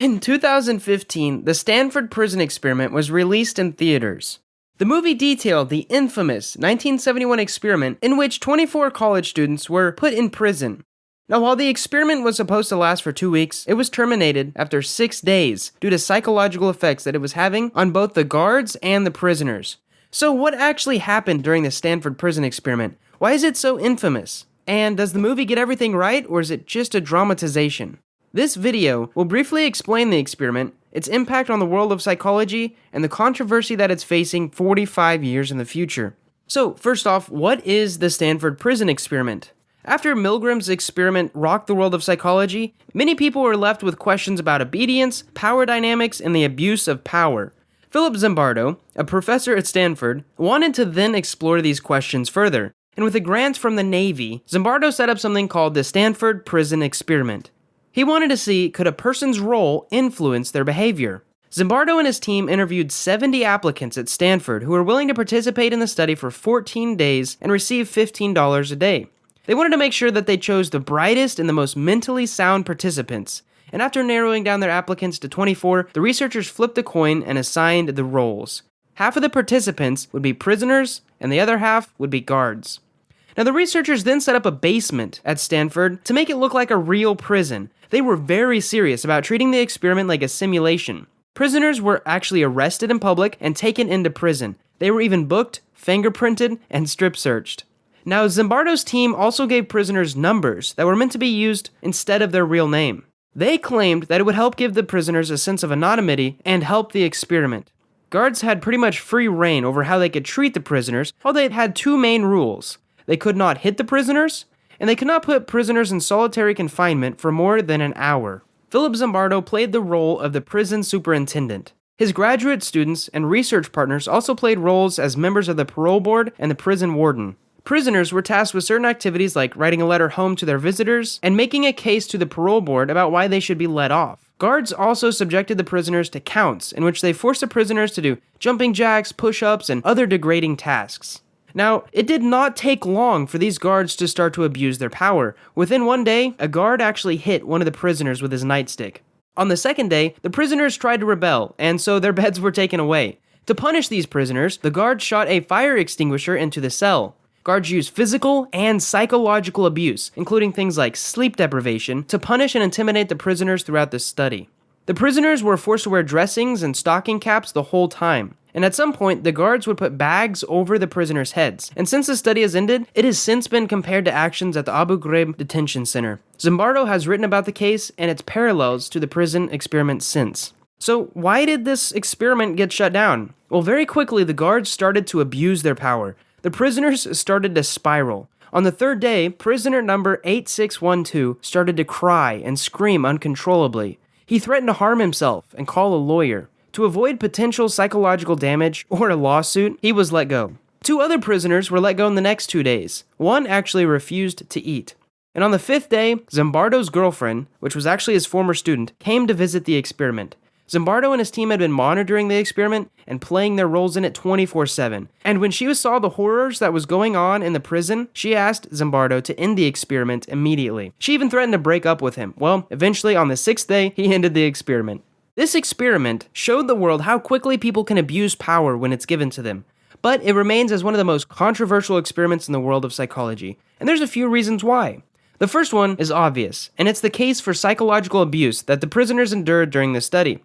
In 2015, the Stanford Prison Experiment was released in theaters. The movie detailed the infamous 1971 experiment in which 24 college students were put in prison. Now, while the experiment was supposed to last for 2 weeks, it was terminated after 6 days due to psychological effects that it was having on both the guards and the prisoners. So what actually happened during the Stanford Prison Experiment? Why is it so infamous? And does the movie get everything right, or is it just a dramatization? This video will briefly explain the experiment, its impact on the world of psychology, and the controversy that it's facing 45 years in the future. So, first off, what is the Stanford Prison Experiment? After Milgram's experiment rocked the world of psychology, many people were left with questions about obedience, power dynamics, and the abuse of power. Philip Zimbardo, a professor at Stanford, wanted to then explore these questions further, and with a grant from the Navy, Zimbardo set up something called the Stanford Prison Experiment. He wanted to see, could a person's role influence their behavior? Zimbardo and his team interviewed 70 applicants at Stanford who were willing to participate in the study for 14 days and receive $15 a day. They wanted to make sure that they chose the brightest and the most mentally sound participants, and after narrowing down their applicants to 24, the researchers flipped a coin and assigned the roles. Half of the participants would be prisoners, and the other half would be guards. Now, the researchers then set up a basement at Stanford to make it look like a real prison. They were very serious about treating the experiment like a simulation. Prisoners were actually arrested in public and taken into prison. They were even booked, fingerprinted, and strip searched. Now, Zimbardo's team also gave prisoners numbers that were meant to be used instead of their real name. They claimed that it would help give the prisoners a sense of anonymity and help the experiment. Guards had pretty much free reign over how they could treat the prisoners, although they had two main rules. They could not hit the prisoners, and they could not put prisoners in solitary confinement for more than an hour. Philip Zimbardo played the role of the prison superintendent. His graduate students and research partners also played roles as members of the parole board and the prison warden. Prisoners were tasked with certain activities like writing a letter home to their visitors and making a case to the parole board about why they should be let off. Guards also subjected the prisoners to counts in which they forced the prisoners to do jumping jacks, push-ups, and other degrading tasks. Now, it did not take long for these guards to start to abuse their power. Within one day, a guard actually hit one of the prisoners with his nightstick. On the second day, the prisoners tried to rebel, and so their beds were taken away. To punish these prisoners, the guards shot a fire extinguisher into the cell. Guards used physical and psychological abuse, including things like sleep deprivation, to punish and intimidate the prisoners throughout the study. The prisoners were forced to wear dressings and stocking caps the whole time. And at some point, the guards would put bags over the prisoners' heads. And since the study has ended, it has since been compared to actions at the Abu Ghraib detention center. Zimbardo has written about the case and its parallels to the prison experiment since. So why did this experiment get shut down? Well, very quickly, the guards started to abuse their power. The prisoners started to spiral. On the third day, prisoner number 8612 started to cry and scream uncontrollably. He threatened to harm himself and call a lawyer. To avoid potential psychological damage or a lawsuit, he was let go. 2 other prisoners were let go in the next 2 days. One actually refused to eat. And on the 5th day, Zimbardo's girlfriend, which was actually his former student, came to visit the experiment. Zimbardo and his team had been monitoring the experiment and playing their roles in it 24/7. And when she saw the horrors that was going on in the prison, she asked Zimbardo to end the experiment immediately. She even threatened to break up with him. Well, eventually on the 6th day, he ended the experiment. This experiment showed the world how quickly people can abuse power when it's given to them. But it remains as one of the most controversial experiments in the world of psychology. And there's a few reasons why. The first one is obvious, and it's the case for psychological abuse that the prisoners endured during the study.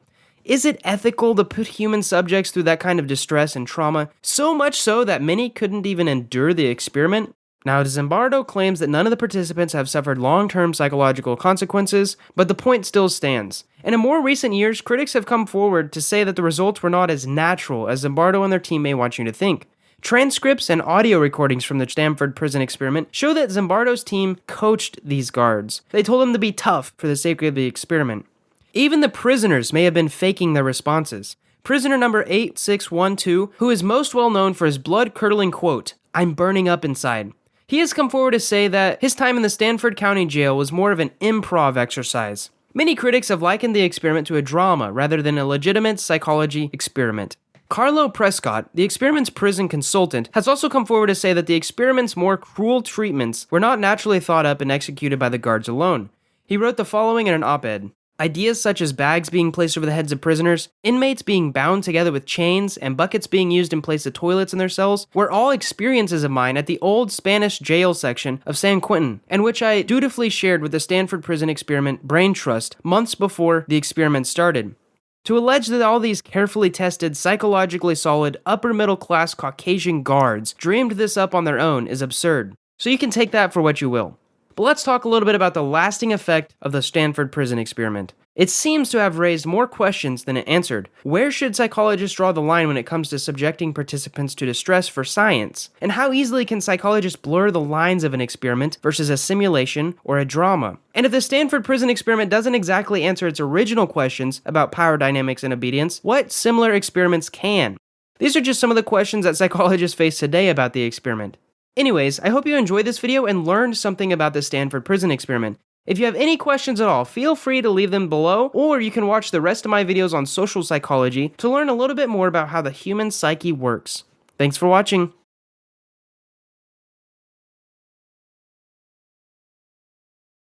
Is it ethical to put human subjects through that kind of distress and trauma, so much so that many couldn't even endure the experiment? Now, Zimbardo claims that none of the participants have suffered long-term psychological consequences, but the point still stands. And in more recent years, critics have come forward to say that the results were not as natural as Zimbardo and their team may want you to think. Transcripts and audio recordings from the Stanford Prison Experiment show that Zimbardo's team coached these guards. They told them to be tough for the sake of the experiment. Even the prisoners may have been faking their responses. Prisoner number 8612, who is most well known for his blood-curdling quote, "I'm burning up inside." He has come forward to say that his time in the Stanford County Jail was more of an improv exercise. Many critics have likened the experiment to a drama rather than a legitimate psychology experiment. Carlo Prescott, the experiment's prison consultant, has also come forward to say that the experiment's more cruel treatments were not naturally thought up and executed by the guards alone. He wrote the following in an op-ed. Ideas such as bags being placed over the heads of prisoners, inmates being bound together with chains, and buckets being used in place of toilets in their cells were all experiences of mine at the old Spanish jail section of San Quentin, and which I dutifully shared with the Stanford Prison Experiment Brain Trust months before the experiment started. To allege that all these carefully tested, psychologically solid, upper middle class Caucasian guards dreamed this up on their own is absurd. So you can take that for what you will. But let's talk a little bit about the lasting effect of the Stanford Prison Experiment. It seems to have raised more questions than it answered. Where should psychologists draw the line when it comes to subjecting participants to distress for science? And how easily can psychologists blur the lines of an experiment versus a simulation or a drama? And if the Stanford Prison Experiment doesn't exactly answer its original questions about power dynamics and obedience, what similar experiments can? These are just some of the questions that psychologists face today about the experiment. Anyways, I hope you enjoyed this video and learned something about the Stanford Prison Experiment. If you have any questions at all, feel free to leave them below, or you can watch the rest of my videos on social psychology to learn a little bit more about how the human psyche works. Thanks for watching.